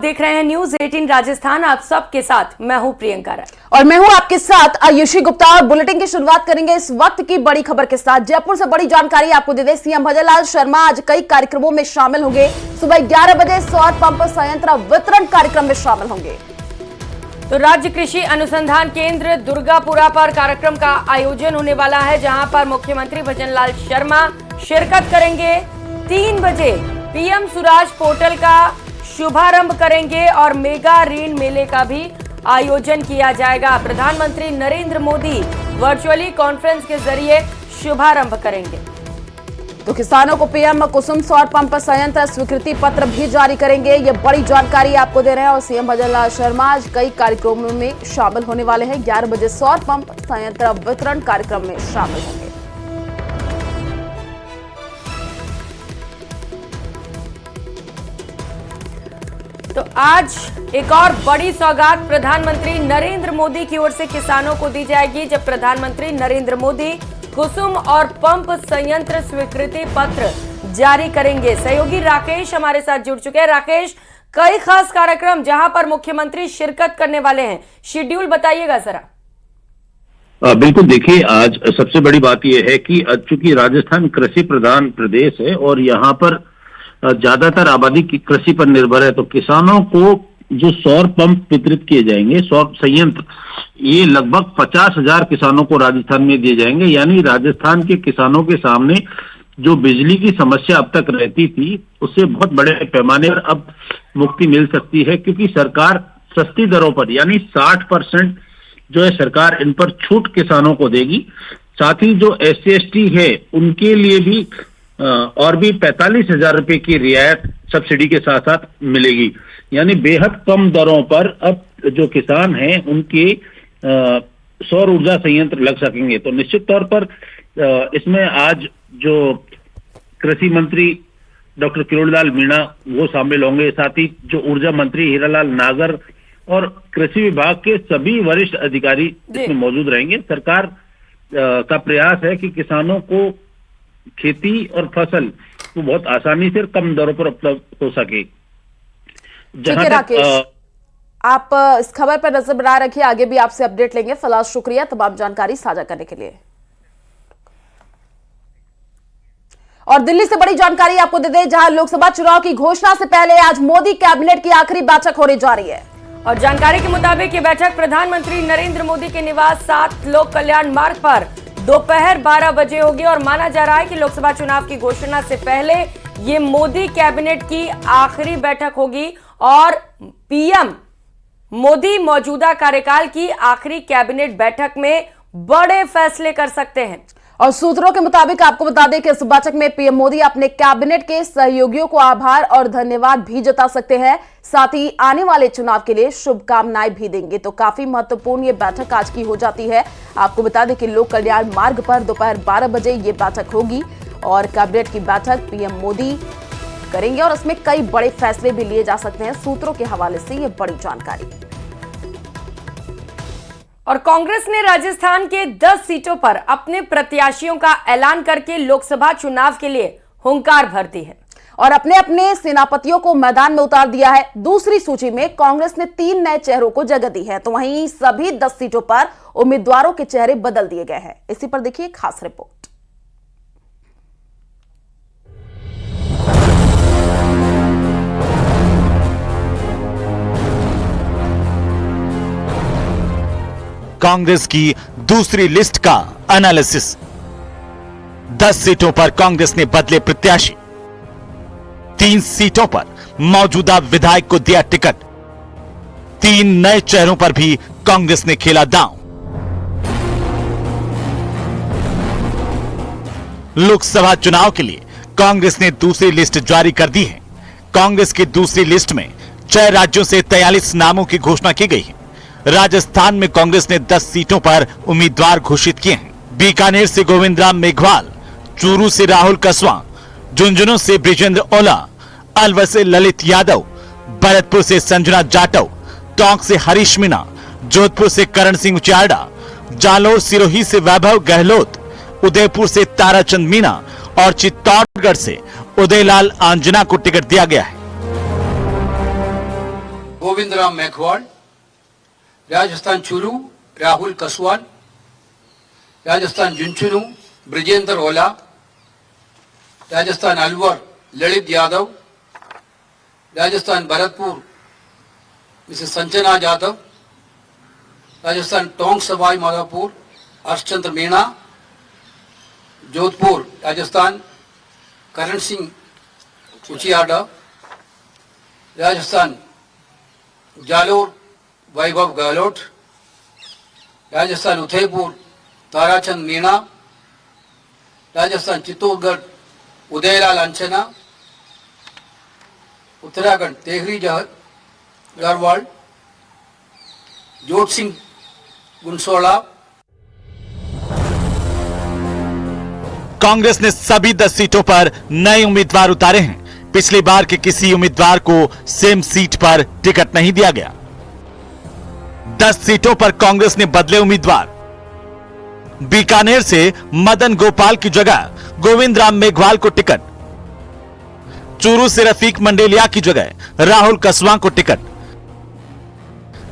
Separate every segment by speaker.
Speaker 1: देख रहे हैं न्यूज 18 राजस्थान। आप सबके साथ मैं हूं प्रियंका राय
Speaker 2: और मैं हूं आपके साथ आयुषी गुप्ता। और बुलेटिन की शुरुआत करेंगे इस वक्त की बड़ी खबर के साथ। जयपुर से बड़ी जानकारी आपको दे दें, सीएम भजनलाल शर्मा आज कई कार्यक्रमों में शामिल होंगे। सुबह 11 बजे सौर पंप संयंत्र वितरण कार्यक्रम में शामिल होंगे।
Speaker 1: तो राज्य कृषि अनुसंधान केंद्र दुर्गापुरा पर कार्यक्रम का आयोजन होने वाला है, जहां पर मुख्यमंत्री भजनलाल शर्मा शिरकत करेंगे। 3 बजे पीएम स्वराज पोर्टल का शुभारंभ करेंगे और मेगा ऋण मेले का भी आयोजन किया जाएगा। प्रधानमंत्री नरेंद्र मोदी वर्चुअली कॉन्फ्रेंस के जरिए शुभारंभ करेंगे।
Speaker 2: तो किसानों को पीएम कुसुम सौर पंप संयंत्र स्वीकृति पत्र भी जारी करेंगे। ये बड़ी जानकारी आपको दे रहे हैं। और सीएम भजनलाल शर्मा आज कई कार्यक्रमों में शामिल होने वाले हैं। 11 बजे सौर पंप संयंत्र वितरण कार्यक्रम में शामिल होंगे।
Speaker 1: तो आज एक और बड़ी सौगात प्रधानमंत्री नरेंद्र मोदी की ओर से किसानों को दी जाएगी, जब प्रधानमंत्री नरेंद्र मोदी कुसुम और पंप संयंत्र स्वीकृति पत्र जारी करेंगे। सहयोगी राकेश हमारे साथ जुड़ चुके हैं। राकेश, कई खास कार्यक्रम जहां पर मुख्यमंत्री शिरकत करने वाले हैं, शेड्यूल बताइएगा जरा।
Speaker 3: बिल्कुल, देखिए आज सबसे बड़ी बात यह है कि चूंकि राजस्थान कृषि प्रधान प्रदेश है और यहाँ पर ज्यादातर आबादी की कृषि पर निर्भर है, तो किसानों को जो सौर पंप वितरित किए जाएंगे, सौर संयंत्र, ये लगभग 50,000 किसानों को राजस्थान में दिए जाएंगे। यानी राजस्थान के किसानों के सामने जो बिजली की समस्या अब तक रहती थी, उससे बहुत बड़े पैमाने पर अब मुक्ति मिल सकती है, क्योंकि सरकार सस्ती दरों पर यानी 60% जो है सरकार इन पर छूट किसानों को देगी। साथ ही जो SC/ST है उनके लिए भी और भी 45,000 रुपए की रियायत सब्सिडी के साथ साथ मिलेगी। यानी बेहद कम दरों पर अब जो किसान हैं उनके सौर ऊर्जा संयंत्र लग सकेंगे। तो निश्चित तौर पर इसमें आज जो कृषि मंत्री डॉक्टर किरोड़ीलाल मीणा वो शामिल होंगे, साथ ही जो ऊर्जा मंत्री हीरालाल नागर और कृषि विभाग के सभी वरिष्ठ अधिकारी इसमें मौजूद रहेंगे। सरकार का प्रयास है कि किसानों को खेती और फसल को बहुत आसानी से कम दरों पर उपलब्ध हो सके।
Speaker 2: जहां राकेश, आप इस खबर पर नजर बनाए रखिए, आगे भी आपसे अपडेट लेंगे। फिलहाल शुक्रिया तमाम जानकारी साझा करने के लिए। और दिल्ली से बड़ी जानकारी आपको दे दें, जहां लोकसभा चुनाव की घोषणा से पहले आज मोदी कैबिनेट की आखिरी बैठक होने जा रही है।
Speaker 1: और जानकारी के मुताबिक ये बैठक प्रधानमंत्री नरेंद्र मोदी के निवास 7 लोक कल्याण मार्ग पर दोपहर 12 बजे होगी। और माना जा रहा है कि लोकसभा चुनाव की घोषणा से पहले ये मोदी कैबिनेट की आखिरी बैठक होगी और पीएम मोदी मौजूदा कार्यकाल की आखिरी कैबिनेट बैठक में बड़े फैसले कर सकते हैं।
Speaker 2: और सूत्रों के मुताबिक आपको बता दें कि इस बैठक में पीएम मोदी अपने कैबिनेट के सहयोगियों को आभार और धन्यवाद भी जता सकते हैं। साथ ही आने वाले चुनाव के लिए शुभकामनाएं भी देंगे। तो काफी महत्वपूर्ण ये बैठक आज की हो जाती है। आपको बता दें कि लोक कल्याण मार्ग पर दोपहर 12 बजे ये बैठक होगी और कैबिनेट की बैठक पीएम मोदी करेंगे और इसमें कई बड़े फैसले भी लिए जा सकते हैं। सूत्रों के हवाले से ये बड़ी जानकारी।
Speaker 1: और कांग्रेस ने राजस्थान के 10 सीटों पर अपने प्रत्याशियों का ऐलान करके लोकसभा चुनाव के लिए हुंकार भर दी है
Speaker 2: और अपने अपने सेनापतियों को मैदान में उतार दिया है। दूसरी सूची में कांग्रेस ने 3 नए चेहरों को जगह दी है, तो वहीं सभी 10 सीटों पर उम्मीदवारों के चेहरे बदल दिए गए हैं। इसी पर देखिए खास रिपोर्ट।
Speaker 4: कांग्रेस की दूसरी लिस्ट का एनालिसिस। 10 सीटों पर कांग्रेस ने बदले प्रत्याशी, 3 सीटों पर मौजूदा विधायक को दिया टिकट, 3 नए चेहरों पर भी कांग्रेस ने खेला दांव। लोकसभा चुनाव के लिए कांग्रेस ने दूसरी लिस्ट जारी कर दी है। कांग्रेस की दूसरी लिस्ट में 6 राज्यों से 43 नामों की घोषणा की गई है। राजस्थान में कांग्रेस ने 10 सीटों पर उम्मीदवार घोषित किए हैं। बीकानेर से गोविंद राम मेघवाल, चूरू से राहुल कसवां, झुंझुनू से ब्रिजेंद्र ओला, अलवर से ललित यादव, भरतपुर से संजना जाटव, टोंक से हरीश मीणा, जोधपुर से करण सिंह उचारडा, जालोर सिरोही से वैभव गहलोत, उदयपुर से ताराचंद मीणा और चित्तौड़गढ़ से उदयलाल आंजना को टिकट दिया गया है।
Speaker 5: गोविंदराम मेघवाल, राजस्थान चूरू राहुल कसवाल, राजस्थान झुंझुनू ब्रिजेंद्र ओला, राजस्थान अलवर ललित यादव, राजस्थान भरतपुर मिसेस संजना यादव, राजस्थान टोंक सवाई माधोपुर हर्षचंद्र मीणा, जोधपुर राजस्थान करण सिंह उचियाडा, राजस्थान जालोर वैभव गहलोत, राजस्थान उदयपुर ताराचंद मीणा, राजस्थान चित्तौड़गढ़ उदयलाल अंचना, उत्तराखंड तेहरी गढ़वाल जोत सिंह गुनसोला।
Speaker 4: कांग्रेस ने सभी 10 सीटों पर नए उम्मीदवार उतारे हैं। पिछली बार के किसी उम्मीदवार को सेम सीट पर टिकट नहीं दिया गया। 10 सीटों पर कांग्रेस ने बदले उम्मीदवार। बीकानेर से मदन गोपाल की जगह गोविंद राम मेघवाल को टिकट, चूरू से रफीक मंडेलिया की जगह राहुल कसवां को टिकट,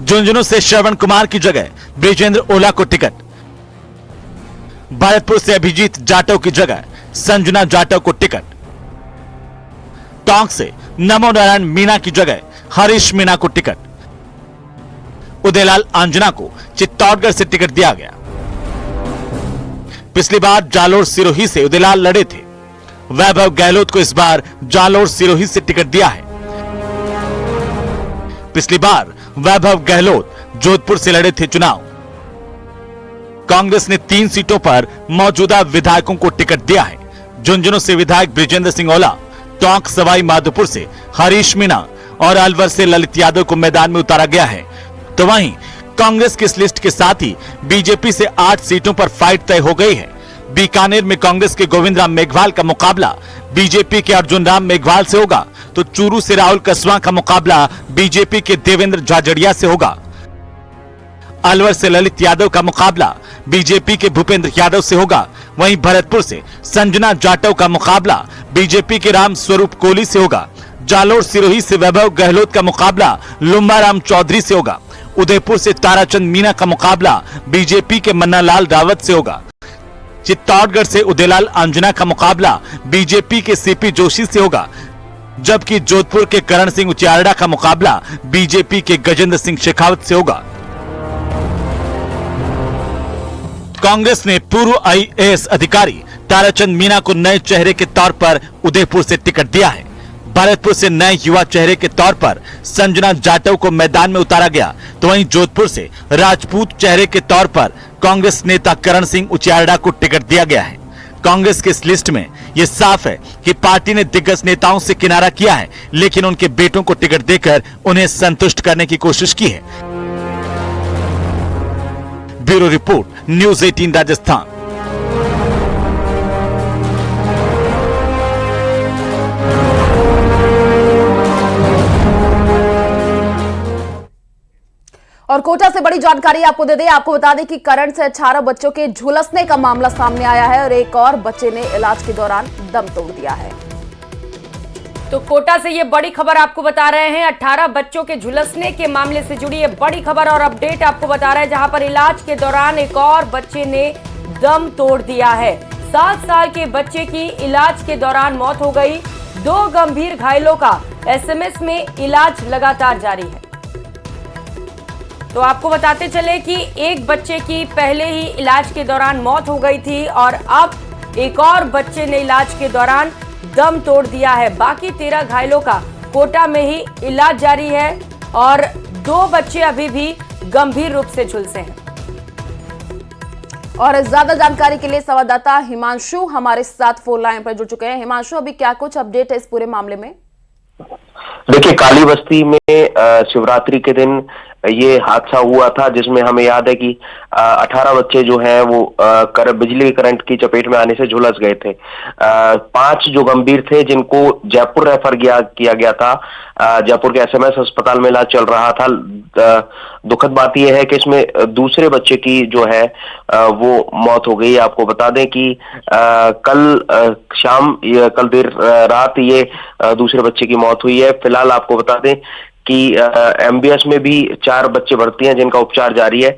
Speaker 4: झुंझुनू से श्रवण कुमार की जगह ब्रिजेंद्र ओला को टिकट, भरतपुर से अभिजीत जाटव की जगह संजना जाटव को टिकट, टोंक से नमो नारायण मीणा की जगह हरीश मीणा को टिकट, उदयलाल आंजना को चित्तौड़गढ़ से टिकट दिया गया। पिछली बार जालोर सिरोही से उदयलाल लड़े थे। वैभव गहलोत को इस बार जालोर सिरोही से टिकट दिया है। पिछली बार वैभव गहलोत जोधपुर से लड़े थे चुनाव। कांग्रेस ने 3 सीटों पर मौजूदा विधायकों को टिकट दिया है। झुंझुनू से विधायक ब्रिजेंद्र सिंह ओला, टोंक सवाई माधोपुर से हरीश मीणा और अलवर से ललित यादव को मैदान में उतारा गया है। तो वहीं कांग्रेस की इस लिस्ट के साथ ही बीजेपी से 8 सीटों पर फाइट तय हो गई है। बीकानेर में कांग्रेस के गोविंद राम मेघवाल का मुकाबला बीजेपी के अर्जुन राम मेघवाल से होगा, तो चूरू से राहुल कसवां का मुकाबला बीजेपी के देवेंद्र झाझड़िया से होगा। अलवर से ललित यादव का मुकाबला बीजेपी के भूपेंद्र यादव से होगा। वहीं भरतपुर से संजना जाटव का मुकाबला बीजेपी के राम स्वरूप कोहली से होगा। जालोर सिरोही से वैभव गहलोत का मुकाबला लुम्बाराम चौधरी से होगा। उदयपुर से ताराचंद मीणा का मुकाबला बीजेपी के मन्नालाल रावत से होगा। चित्तौड़गढ़ से उदयलाल आंजना का मुकाबला बीजेपी के सीपी जोशी से होगा, जबकि जोधपुर के करण सिंह उचियारडा का मुकाबला बीजेपी के गजेंद्र सिंह शेखावत से होगा। कांग्रेस ने पूर्व आईएएस अधिकारी ताराचंद मीणा को नए चेहरे के तौर पर उदयपुर से टिकट दिया है। भरतपुर से नए युवा चेहरे के तौर पर संजना जाटव को मैदान में उतारा गया, तो वहीं जोधपुर से राजपूत चेहरे के तौर पर कांग्रेस नेता करण सिंह उचियारडा को टिकट दिया गया है। कांग्रेस की इस लिस्ट में यह साफ है कि पार्टी ने दिग्गज नेताओं से किनारा किया है, लेकिन उनके बेटों को टिकट देकर उन्हें संतुष्ट करने की कोशिश की है। Bureau report, news 18 Rajasthan.
Speaker 2: और कोटा से बड़ी जानकारी आपको दे दें। आपको बता दें कि करंट से 18 बच्चों के झुलसने का मामला सामने आया है और एक और बच्चे ने इलाज के दौरान दम तोड़ दिया है।
Speaker 1: तो कोटा से ये बड़ी खबर आपको बता रहे हैं। 18 बच्चों के झुलसने के मामले से जुड़ी ये बड़ी खबर और अपडेट आपको बता रहे हैं, जहां पर इलाज के दौरान एक और बच्चे ने दम तोड़ दिया है। 7 साल के बच्चे की इलाज के दौरान मौत हो गई। 2 गंभीर घायलों का एसएमएस में इलाज लगातार जारी है। तो आपको बताते चले कि एक बच्चे की पहले ही इलाज के दौरान मौत हो गई थी और अब एक और बच्चे ने इलाज के दौरान दम तोड़ दिया है। बाकी 13 घायलों का कोटा में ही इलाज जारी है और 2 बच्चे अभी भी गंभीर रूप से झुलसे हैं।
Speaker 2: और ज्यादा जानकारी के लिए संवाददाता हिमांशु हमारे साथ फोन लाइन पर जुड़ चुके हैं। हिमांशु, अभी क्या कुछ अपडेट है इस पूरे मामले में?
Speaker 6: देखिए, काली बस्ती में शिवरात्रि के दिन ये हादसा हुआ था, जिसमें हमें याद है कि 18 बच्चे जो हैं वो बिजली करंट की चपेट में आने से झुलस गए थे। 5 जो गंभीर थे जिनको जयपुर रेफर किया गया था। जयपुर के एसएमएस अस्पताल में इलाज चल रहा था। दुखद बात यह है कि इसमें दूसरे बच्चे की जो है वो मौत हो गई। आपको बता दें कि कल देर रात ये दूसरे बच्चे की मौत हुई है। फिलहाल आपको बता दें कि MBS में भी 4 बच्चे भर्ती हैं जिनका उपचार जारी है।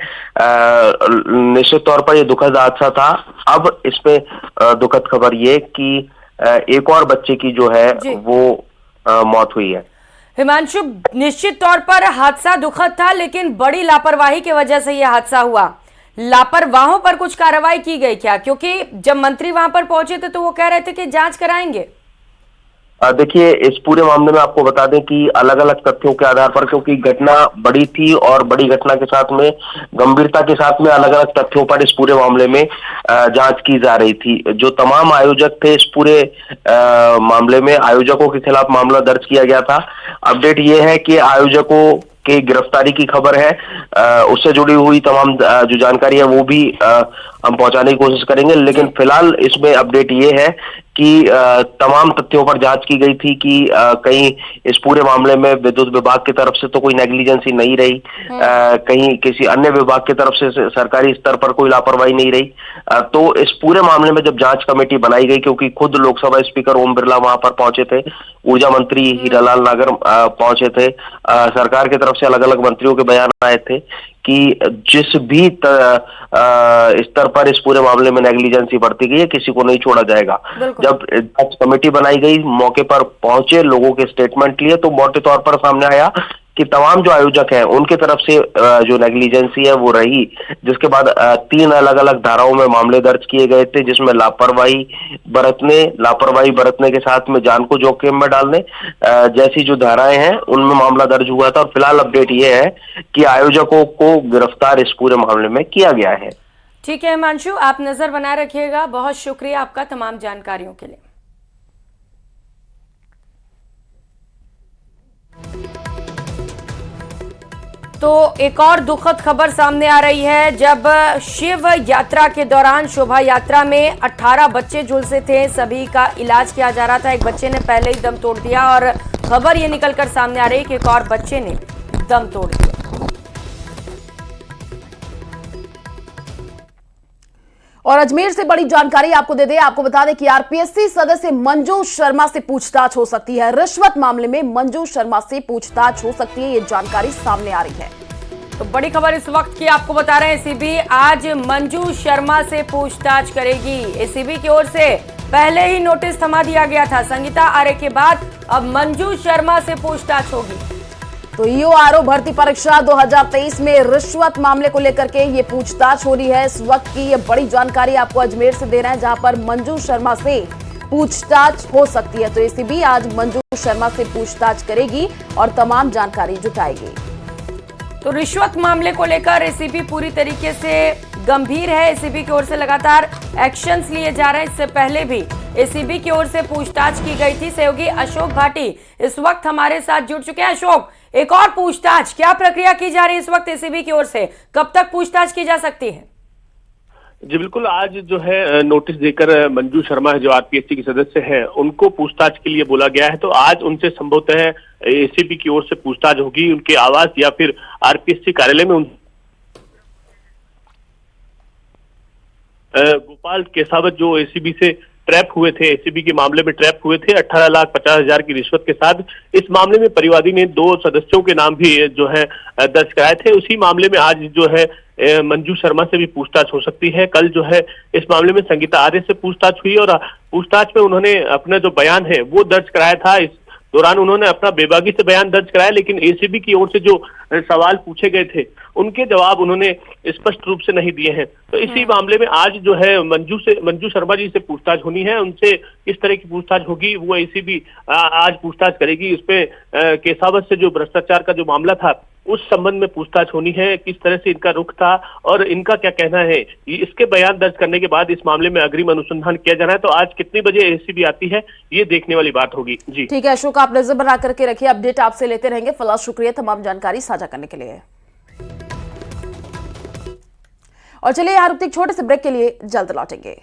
Speaker 6: निश्चित तौर पर ये दुखद हादसा था। अब इसमें दुखद खबर ये कि एक और बच्चे की जो है वो मौत हुई है।
Speaker 1: हिमांशु, निश्चित तौर पर हादसा दुखद था, लेकिन बड़ी लापरवाही की वजह से यह हादसा हुआ। लापरवाहों पर कुछ कार्रवाई की गई क्या? क्योंकि जब मंत्री वहां पर पहुंचे थे तो वो कह रहे थे कि जांच कराएंगे।
Speaker 6: देखिए, इस पूरे मामले में आपको बता दें कि अलग अलग तथ्यों के आधार पर, क्योंकि घटना बड़ी थी और बड़ी घटना के साथ में गंभीरता के साथ में अलग अलग तथ्यों पर इस पूरे मामले में जांच की जा रही थी। जो तमाम आयोजक थे इस पूरे मामले में, आयोजकों के खिलाफ मामला दर्ज किया गया था। अपडेट ये है कि आयोजकों की गिरफ्तारी की खबर है। उससे जुड़ी हुई तमाम जो जानकारी है वो भी हम पहुंचाने की कोशिश करेंगे, लेकिन फिलहाल इसमें अपडेट ये है कि तमाम तथ्यों पर जांच की गई थी कि कहीं इस पूरे मामले में विद्युत विभाग की तरफ से तो कोई नेग्लिजेंसी नहीं रही, कहीं किसी अन्य विभाग की तरफ से सरकारी स्तर पर कोई लापरवाही नहीं रही। तो इस पूरे मामले में जब जांच कमेटी बनाई गई, क्योंकि खुद लोकसभा स्पीकर ओम बिरला वहां पर पहुंचे थे, ऊर्जा मंत्री हीरालाल नागर पहुंचे थे, सरकार की तरफ से अलग अलग मंत्रियों के बयान आए थे कि जिस भी स्तर पर इस पूरे मामले में नेग्लिजेंसी बरती गई है किसी को नहीं छोड़ा जाएगा। जब जांच कमेटी बनाई गई, मौके पर पहुंचे, लोगों के स्टेटमेंट लिए, तो मोटे तौर पर सामने आया कि तमाम जो आयोजक हैं उनके तरफ से जो नेग्लिजेंसी है वो रही, जिसके बाद 3 अलग अलग धाराओं में मामले दर्ज किए गए थे, जिसमें लापरवाही बरतने के साथ में जान को जोखिम में डालने जैसी जो धाराएं हैं उनमें मामला दर्ज हुआ था। और फिलहाल अपडेट ये है कि आयोजकों को गिरफ्तार इस पूरे मामले में किया गया है।
Speaker 1: ठीक है हिमांशु, आप नजर बनाए रखिएगा। बहुत शुक्रिया आपका तमाम जानकारियों के लिए। तो एक और दुखद खबर सामने आ रही है। जब शिव यात्रा के दौरान शोभा यात्रा में 18 बच्चे झुलसे थे, सभी का इलाज किया जा रहा था। एक बच्चे ने पहले ही दम तोड़ दिया और खबर ये निकलकर सामने आ रही है कि एक और बच्चे ने दम तोड़ दिया।
Speaker 2: और अजमेर से बड़ी जानकारी आपको दे दें, आपको बता दें कि आरपीएससी सदस्य मंजू शर्मा से पूछताछ हो सकती है। रिश्वत मामले में मंजू शर्मा से पूछताछ हो सकती है, ये जानकारी सामने आ रही है।
Speaker 1: तो बड़ी खबर इस वक्त की आपको बता रहे हैं, एसीबी आज मंजू शर्मा से पूछताछ करेगी। एसीबी की ओर से पहले ही नोटिस थमा दिया गया था। संगीता आर्य के बाद अब मंजू शर्मा से पूछताछ होगी।
Speaker 2: तो ईओआरओ भर्ती परीक्षा 2023 में रिश्वत मामले को लेकर के ये पूछताछ हो रही है। इस वक्त की ये बड़ी जानकारी आपको अजमेर से दे रहे हैं, जहां पर मंजू शर्मा से पूछताछ हो सकती है। तो एसीबी आज मंजू शर्मा से पूछताछ करेगी और तमाम जानकारी जुटाएगी।
Speaker 1: तो रिश्वत मामले को लेकर एसीबी पूरी तरीके से गंभीर है। एसीबी की ओर से लगातार एक्शंस लिए जा रहे हैं। इससे पहले भी एसीबी की ओर से पूछताछ की गई थी। सहयोगी अशोक भाटी इस वक्त हमारे साथ जुड़ चुके हैं। अशोक, एक और पूछताछ, क्या प्रक्रिया की जा रही है इस वक्त एसीबी की ओर से? कब तक पूछताछ की जा सकती है?
Speaker 7: जी बिल्कुल, आज जो है नोटिस देकर मंजू शर्मा जो आरपीएससी की सदस्य हैं उनको पूछताछ के लिए बोला गया है। तो आज उनसे संभवतः एसीबी की ओर से पूछताछ होगी, उनके आवास या फिर आरपीएससी कार्यालय में। गोपाल केसावत जो एसीबी से ट्रैप हुए थे, एसीबी के मामले में ट्रैप हुए थे 18,50,000 की रिश्वत के साथ। इस मामले में परिवादी ने 2 सदस्यों के नाम भी जो है दर्ज कराए थे। उसी मामले में आज जो है मंजू शर्मा से भी पूछताछ हो सकती है। कल जो है इस मामले में संगीता आर्य से पूछताछ हुई और पूछताछ में उन्होंने अपना जो बयान है वो दर्ज कराया था। इस दौरान उन्होंने अपना बेबाकी से बयान दर्ज कराया, लेकिन एसीबी की ओर से जो सवाल पूछे गए थे उनके जवाब उन्होंने स्पष्ट रूप से नहीं दिए हैं। तो इसी मामले में आज जो है मंजू शर्मा जी से पूछताछ होनी है। उनसे किस तरह की पूछताछ होगी वो एसीबी आज पूछताछ करेगी। इसमें केसावत से जो भ्रष्टाचार का जो मामला था उस संबंध में पूछताछ होनी है, किस तरह से इनका रुख था और इनका क्या कहना है। इसके बयान दर्ज करने के बाद इस मामले में अग्रिम अनुसंधान किया जाना है। तो आज कितने बजे एसीबी आती है ये देखने वाली बात होगी। जी
Speaker 2: ठीक है अशोक, आप नजर बना करके रखिए, अपडेट आपसे लेते रहेंगे। फिलहाल शुक्रिया तमाम जानकारी साझा करने के लिए। और चलिए यहाँ रुकते एक छोटे से ब्रेक के लिए, जल्द लौटेंगे।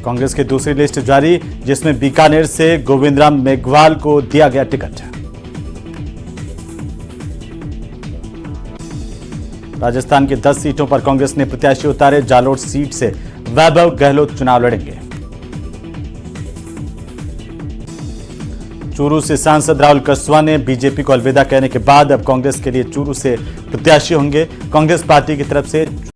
Speaker 4: कांग्रेस की दूसरी लिस्ट जारी, जिसमें बीकानेर से गोविंदराम मेघवाल को दिया गया टिकट। राजस्थान की 10 सीटों पर कांग्रेस ने प्रत्याशी उतारे। जालोर सीट से वैभव गहलोत चुनाव लड़ेंगे। चूरू से सांसद राहुल कसवा ने बीजेपी को अलविदा कहने के बाद अब कांग्रेस के लिए चूरू से प्रत्याशी होंगे। कांग्रेस पार्टी की तरफ से